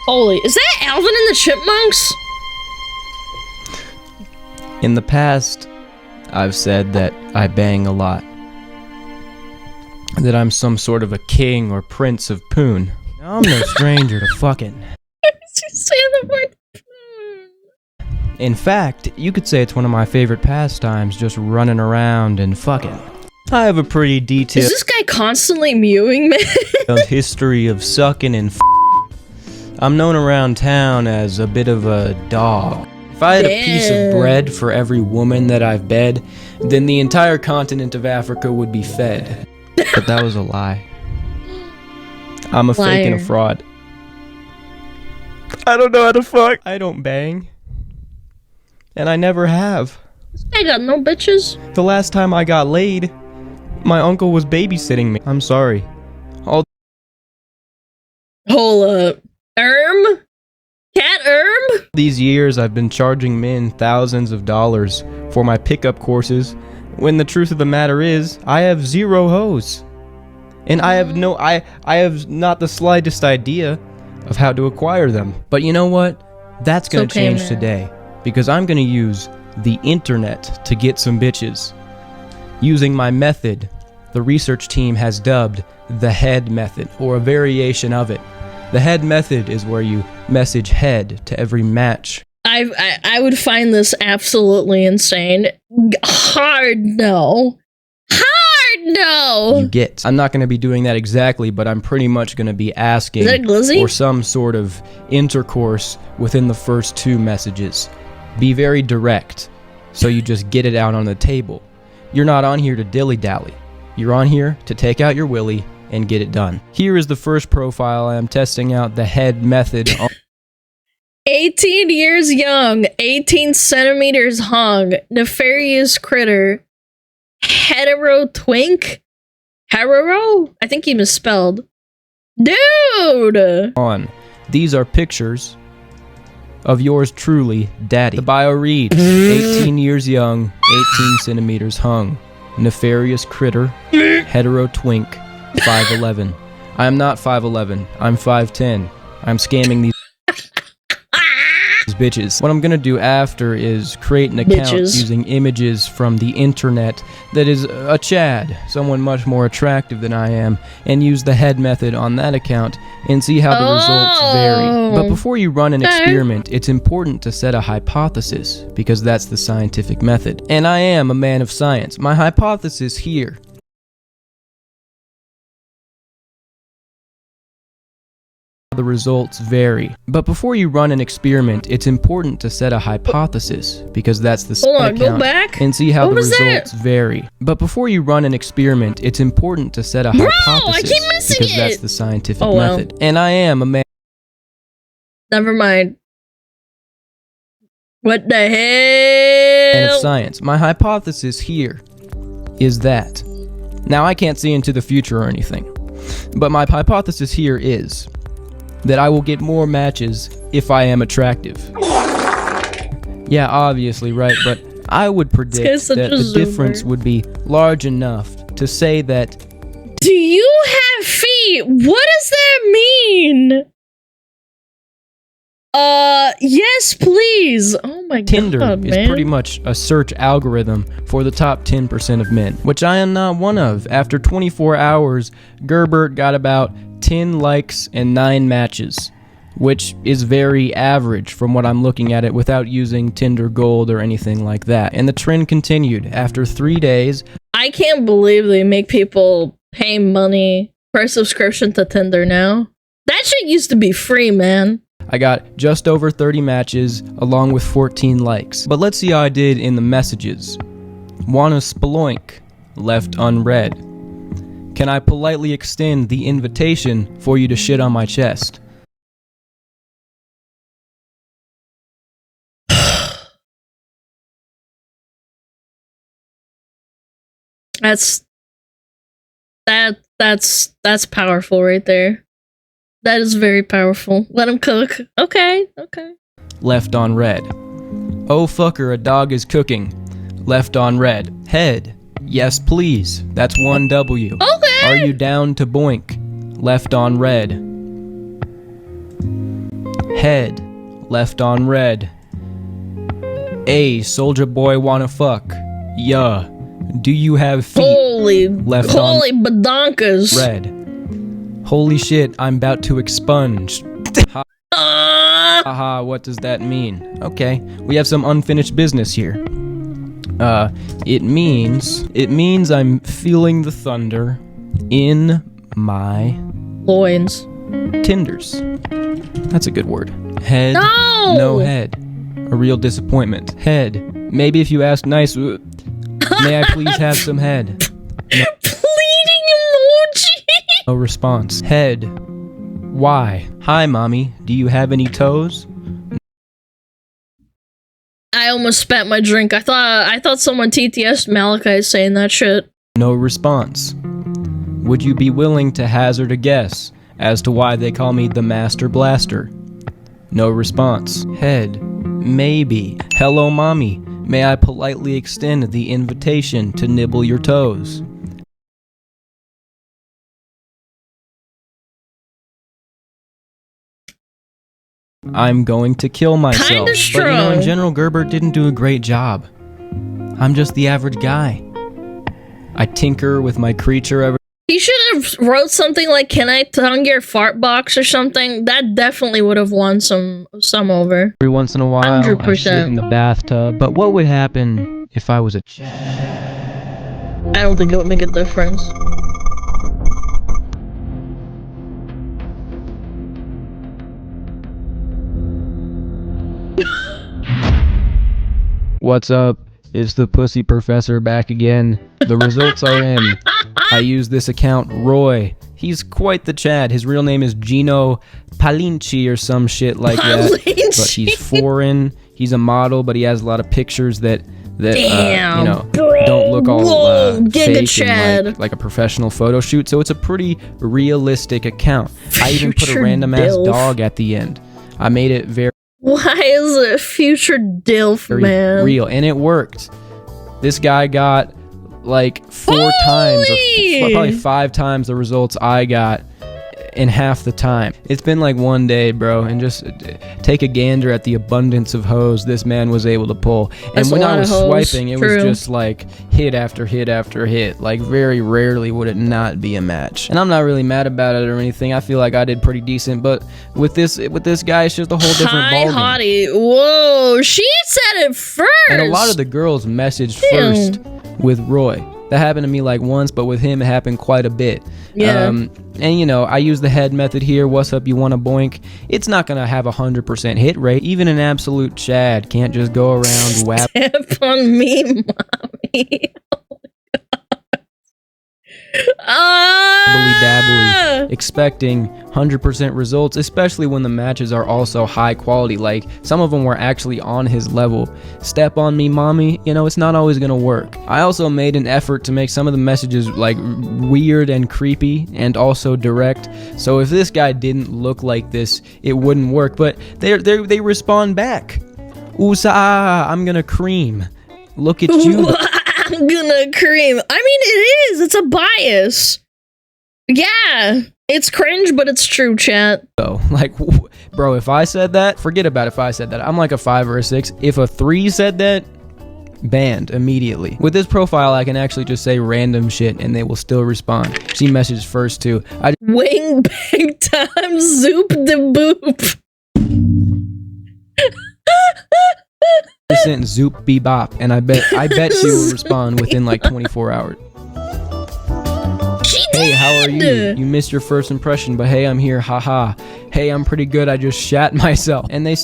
Holy, is that Alvin and the Chipmunks? In the past, I've said that I bang a lot. That I'm some sort of a king or prince of poon. Now I'm no stranger to fucking. Say the word. In fact, you could say it's one of my favorite pastimes, just running around and fucking. I have a pretty detailed Is this guy constantly mewing me? history of sucking and I'm known around town as a bit of a dog. If I had a piece of bread for every woman that I've bed, then the entire continent of Africa would be fed. But that was a lie. I'm a fake and a fraud. I don't know how to fuck. I don't bang. And I never have. I got no bitches. The last time I got laid, my uncle was babysitting me. I'm sorry. Hold up. Cat These years I've been charging men thousands of dollars for my pickup courses, when the truth of the matter is, I have zero hoes. And I have not the slightest idea of how to acquire them. But you know what? That's gonna change today, because I'm gonna use the internet to get some bitches. Using my method, the research team has dubbed the head method, or a variation of it. The head method is where you message head to every match. I would find this absolutely insane. Hard no. Hard no. You get. I'm not going to be doing that exactly, but I'm pretty much going to be asking for some sort of intercourse within the first two messages. Be very direct, so you just get it out on the table. You're not on here to dilly-dally. You're on here to take out your willy and get it done. Here is the first profile. I am testing out the head method. 18 years young, 18 centimeters hung, nefarious critter, hetero twink? Hetero? I think he misspelled. Dude! These are pictures of yours truly, Daddy. The bio reads, 18 years young, 18 centimeters hung, nefarious critter, hetero twink, 5'11". I am not 5'11", I'm 5'10". I'm scamming these bitches. What I'm gonna do after is create an account using images from the internet that is a Chad, someone much more attractive than I am, and use the head method on that account and see how the results vary. But before you run an experiment, it's important to set a hypothesis, because that's the scientific method. And I am a man of science. My hypothesis here the results vary. But before you run an experiment, it's important to set a hypothesis, because that's the account, go back and see how the results vary. But before you run an experiment, it's important to set a hypothesis, because that's the scientific method. And I am a man. Never mind. What the hell? Man of science. My hypothesis here is that. Now, I can't see into the future or anything, but my hypothesis here is that I will get more matches if I am attractive. Yeah, obviously, right? But I would predict that the difference would be large enough to say that... Do you have feet? What does that mean? Yes, please. Oh my god, Tinder is pretty much a search algorithm for the top 10% of men, which I am not one of. After 24 hours, Gerbert got about 10 likes and 9 matches, which is very average from what I'm looking at it without using Tinder Gold or anything like that. And the trend continued. After 3 days... I can't believe they make people pay money for a subscription to Tinder now. That shit used to be free, man. I got just over 30 matches, along with 14 likes. But let's see how I did in the messages. Wanna sploink? Left unread. Can I politely extend the invitation for you to shit on my chest? That's powerful right there. That is very powerful. Let him cook. Okay. Left on red. Oh fucker, a dog is cooking. Left on red. Head. Yes, please. That's 1 W. Okay. Are you down to boink? Left on red. Head. Left on red. A. Soldier boy wanna fuck. Yeah. Do you have feet? Holy Left badonkas. Red. Holy shit, I'm about to expunge. Haha, what does that mean? Okay, we have some unfinished business here. It means I'm feeling the thunder in my loins. tinders. That's a good word. Head. No head. A real disappointment. Head. Maybe if you ask nice, may I please have some head? No. Pleading emoji. No response. Head. Why? Hi, mommy. Do you have any toes? I almost spat my drink. I thought someone TTS Malachi saying that shit. No response. Would you be willing to hazard a guess as to why they call me the Master Blaster? No response. Head. Maybe. Hello, mommy. May I politely extend the invitation to nibble your toes? I'm going to kill myself. Kinda strong. But you know, in general, Gerbert didn't do a great job. I'm just the average guy. I tinker with my creature every... He should have wrote something like, "Can I tongue your fart box?" or something. That definitely would have won some over. Every once in a while, 100%. I sit in the bathtub. But what would happen if I was a I don't think it would make a difference. What's up? It's the Pussy Professor back again. The results are in. I use this account, Roy. He's quite the Chad. His real name is Gino Palinci or some shit like that. But he's foreign. He's a model, but he has a lot of pictures that Damn, you know, bro. don't look all fake Chad. and like a professional photo shoot. So it's a pretty realistic account. I even put a Future random ass dilf. dog at the end. I made it very Why is it future dilf, man? real, and it worked. This guy got like 4 times, or probably 5 times the results I got in half the time. It's been like one day, bro, and just take a gander at the abundance of hoes this man was able to pull. And That's when a lot I was of hoes. swiping, it True. was just like hit after hit after hit. Like very rarely would it not be a match. And I'm not really mad about it or anything. I feel like I did pretty decent, but with this guy, it's just a whole different Hi, ballgame. hottie. Whoa, she said it first. And a lot of the girls messaged Damn. first with Roy. That happened to me like once, but with him it happened quite a bit. Yeah. And you know, I use the head method here. What's up, you wanna boink? It's not gonna have 100% hit rate. Even an absolute Chad can't just go around whap. Step on me, mommy. dabbly, expecting 100% results, especially when the matches are also high quality. Like some of them were actually on his level. Step on me, mommy. You know, it's not always gonna work. I also made an effort to make some of the messages like weird and creepy and also direct. So if this guy didn't look like this, it wouldn't work. But they respond back. Oosa, I'm gonna cream. Look at you. I'm gonna cream. I mean, it is. It's a bias. Yeah, it's cringe, but it's true, chat. So, like, bro, if I said that, forget about if I said that. I'm like a 5 or a 6. If a 3 said that, banned immediately. With this profile, I can actually just say random shit and they will still respond. She messaged first too. I Wing bang time, zoop de boop. just sent zoop bebop, and I bet she will respond within like 24 hours. She Hey, how are you? did. You missed your first impression, but hey, I'm here, haha. Hey, I'm pretty good, I just shat myself. And they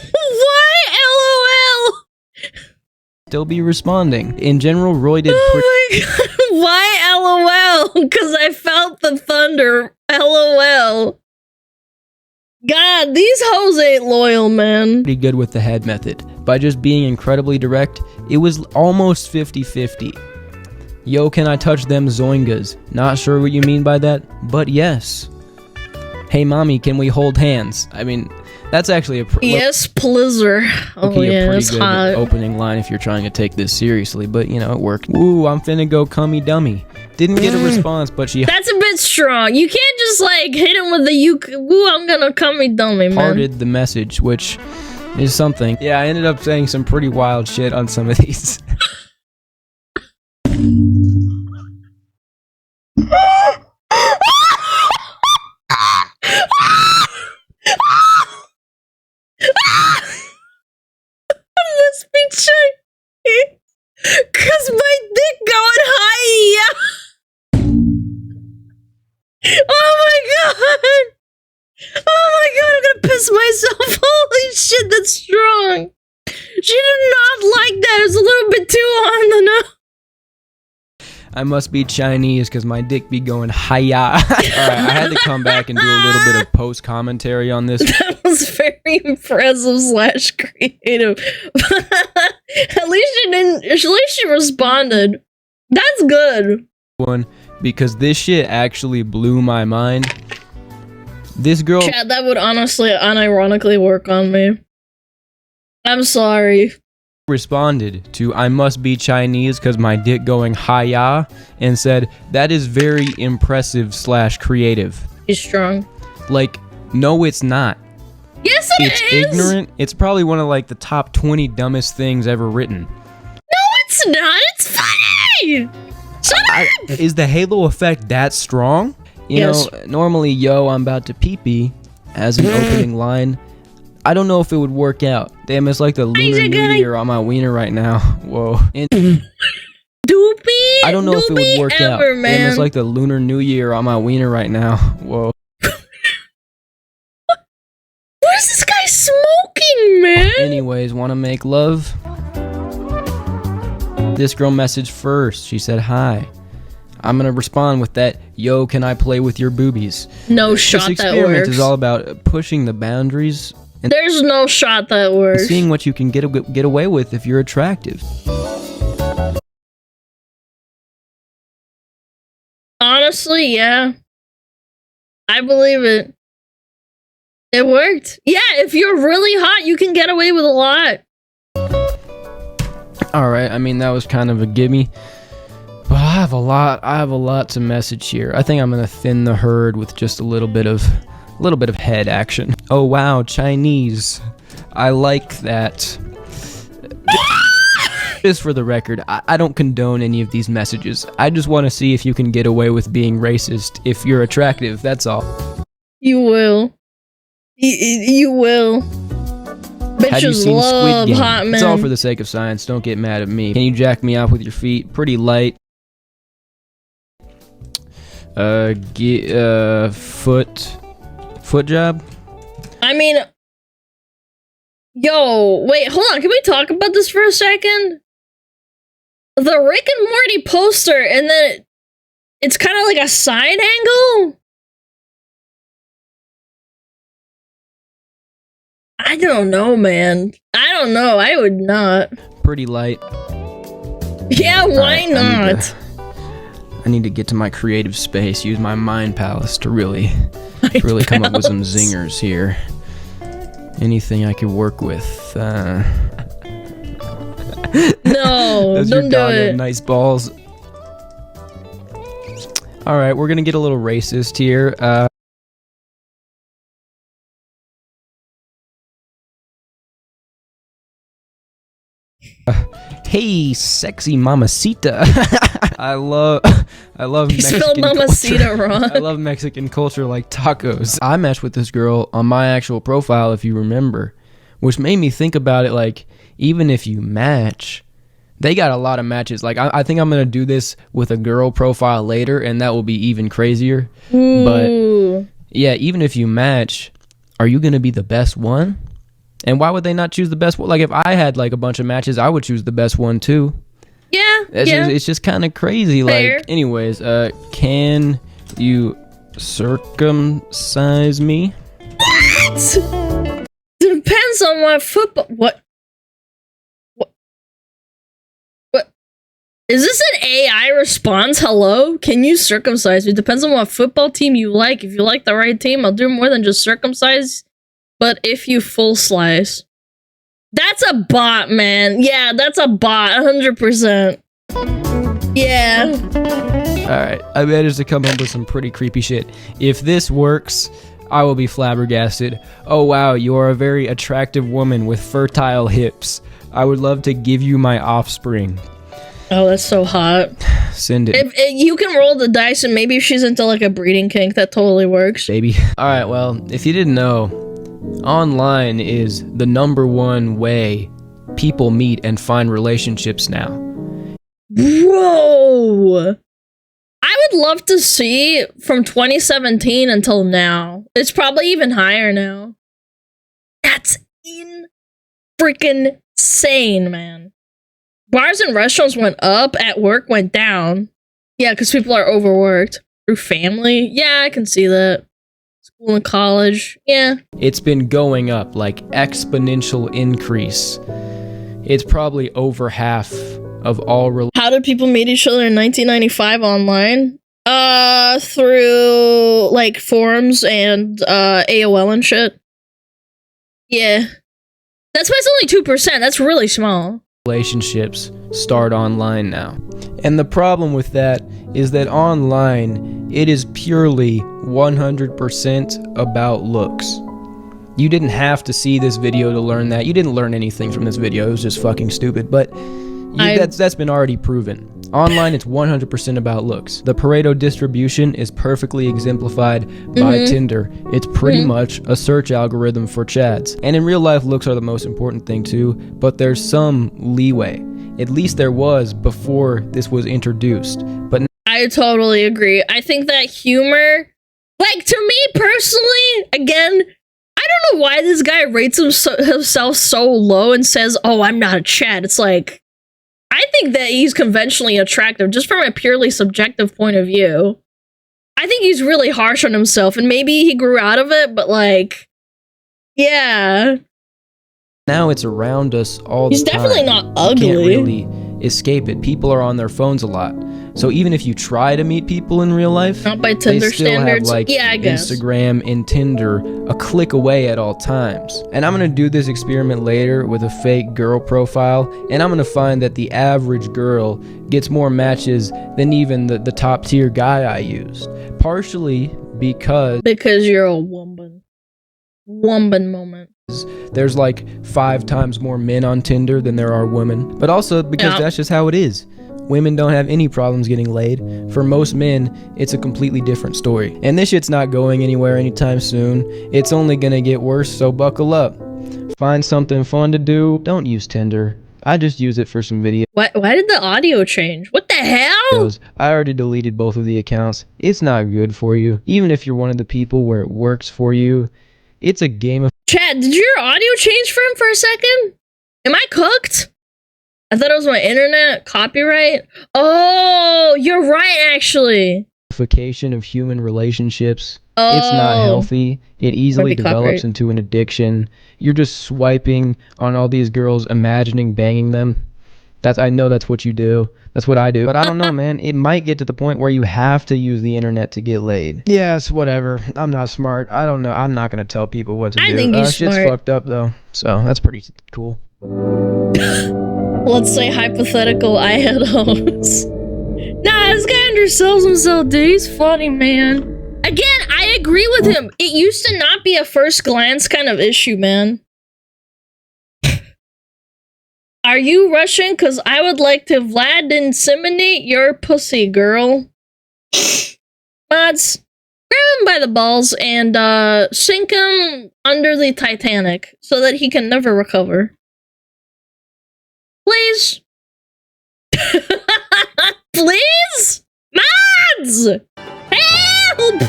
Why LOL? still be responding. In general, Roy did Oh my god. Why LOL? Because I felt the thunder. LOL. God, these hoes ain't loyal, man. pretty good with the head method. By just being incredibly direct, it was almost 50-50. Yo, can I touch them zoingas? Not sure what you mean by that, but yes. Hey, mommy, can we hold hands? I mean, that's actually a yes, pleasure. Oh yeah, a pretty that's good hot. opening line if you're trying to take this seriously, but you know, it worked. Ooh, I'm finna go cummy dummy. Didn't get a response, but she That's a bit strong. You can't just like hit him with the ooh, I'm gonna come me dummy, man. hearted the message, which is something. Yeah, I ended up saying some pretty wild shit on some of these. Must be checking. Cause my dick going high. Oh my god! Oh my god! I'm gonna piss myself. Holy shit, that's strong. She did not like that. It was a little bit too on the nose. I must be Chinese because my dick be going hiya. Alright, I had to come back and do a little bit of post commentary on this. That was very impressive / creative. At least she didn't. At least she responded. That's good. One, because this shit actually blew my mind. This girl Chad, that would honestly, unironically work on me. I'm sorry. responded to I must be Chinese because my dick going hiya and said, that is very impressive / creative. He's strong. Like, no, it's not. Yes, It's ignorant. It's probably one of like the top 20 dumbest things ever written. No, it's not. It's funny. Shut up. Is the halo effect that strong? You Yes. know, normally, yo, I'm about to pee-pee as an opening line. I don't know if it would work out. Damn, it's like the Lunar New Year on my wiener right now. Whoa. And Doopy. I don't know if it would work out. Man. Damn, it's like the Lunar New Year on my wiener right now. Whoa. What is this guy smoking, man? Anyways, want to make love? This girl messaged first. She said, hi. I'm going to respond with that, yo, can I play with your boobies? No This shot that experiment works. is all about pushing the boundaries and There's no shot that works. seeing what you can get away with if you're attractive. Honestly, yeah. I believe it. It worked. Yeah, if you're really hot, you can get away with a lot. Alright, I mean, that was kind of a gimme. But I have a lot to message here. I think I'm gonna thin the herd with just a little bit of head action. Oh wow, Chinese. I like that. Just for the record, I don't condone any of these messages. I just want to see if you can get away with being racist if you're attractive, that's all. You will. You will. Have you Bitches seen Squid love Game? hot men. It's all for the sake of science, don't get mad at me. Can you jack me off with your feet? Pretty light. Foot job? I mean, yo, wait, hold on. Can we talk about this for a second? The Rick and Morty poster, and then it's kind of like a side angle. I don't know, man. I don't know. I would not. Pretty light. Yeah, why Alright, not? I need to get to my creative space, use my mind palace to really come up with some zingers here. Anything I could work with. No, Does your don't do dog have it. nice balls? Alright, we're gonna get a little racist here. Hey, sexy mamacita. I love You Mexican spelled mamacita culture. wrong. I love Mexican culture like tacos. I matched with this girl on my actual profile, if you remember, which made me think about it. Like, even if you match, they got a lot of matches. Like, I think I'm gonna do this with a girl profile later, and that will be even crazier. Ooh. But yeah, even if you match, are you gonna be the best one? And why would they not choose the best one? Like, if I had like a bunch of matches, I would choose the best one too. Yeah, It's just kind of crazy. Fair. Like, anyways, can you circumcise me? What? Depends on what football. What? Is this an AI response? Hello? Can you circumcise me? Depends on what football team you like. If you like the right team, I'll do more than just circumcise. But if you full slice. That's a bot, man. Yeah, that's a bot. 100%. Yeah. Alright, I managed to come up with some pretty creepy shit. If this works, I will be flabbergasted. Oh wow, you are a very attractive woman with fertile hips. I would love to give you my offspring. Oh, that's so hot. Send it. If you can roll the dice, and maybe if she's into like a breeding kink, that totally works. Baby. Alright, well, if you didn't know, online is the #1 way people meet and find relationships now. Bro! I would love to see from 2017 until now. It's probably even higher now. That's freaking insane, man. Bars and restaurants went up, at work went down. Yeah, because people are overworked. Through family? Yeah, I can see that. School and college? Yeah. It's been going up, like exponential increase. It's probably over half of all How did people meet each other in 1995 online? Through, like, forums and, AOL and shit. Yeah. That's why it's only 2%. That's really small. Relationships start online now. And the problem with that is that online, it is purely 100% about looks. You didn't have to see this video to learn that. You didn't learn anything from this video. It was just fucking stupid. But that's been already proven. Online, it's 100% about looks. The Pareto distribution is perfectly exemplified by Tinder. It's pretty much a search algorithm for chads. And in real life, looks are the most important thing too, but there's some leeway. At least there was before this was introduced. But I totally agree. I think that humor, like, to me personally, again, I don't know why this guy rates himself so low and says, oh, I'm not a Chad. It's like, I think that he's conventionally attractive just from a purely subjective point of view. I think he's really harsh on himself, and maybe he grew out of it, but like, yeah. now it's around us all the time. He's definitely not ugly. You can't really escape it. People are on their phones a lot. So even if you try to meet people in real life, not by Tinder they still standards. have like Yeah, I guess. Instagram and Tinder a click away at all times. And I'm gonna do this experiment later with a fake girl profile, and I'm gonna find that the average girl gets more matches than even the top tier guy I used. Partially because you're a woman. Woman moment. There's like 5 times more men on Tinder than there are women, but also because that's just how it is. Women don't have any problems getting laid. For most men, it's a completely different story. And this shit's not going anywhere anytime soon. It's only gonna get worse, so buckle up. Find something fun to do. Don't use Tinder. I just use it for some videos. Why did the audio change? What the hell? I already deleted both of the accounts. It's not good for you. Even if you're one of the people where it works for you, it's a game of... Chad, did your audio change for him for a second? Am I cooked? I thought it was my internet. Copyright? Oh, you're right, actually. Of human relationships. It's not healthy. It easily develops into an addiction. You're just swiping on all these girls, imagining banging them. I know that's what you do. That's what I do. But I don't know, man. It might get to the point where you have to use the internet to get laid. Yes, whatever. I'm not smart. I don't know. I'm not gonna tell people what to do. I think you're smart. Shit's fucked up though. So that's pretty cool. Let's say hypothetical I had hoes. Nah, this guy undersells himself, dude. He's funny, man. Again, I agree with him. It used to not be a first glance kind of issue, man. Are you Russian? Because I would like to Vlad inseminate your pussy, girl. Mods, grab him by the balls and sink him under the Titanic so that he can never recover. Please? Please? Mods! Help!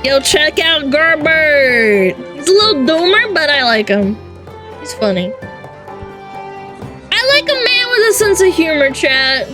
Yo, check out Gerbert! He's a little doomer, but I like him. He's funny. I like a man with a sense of humor, chat.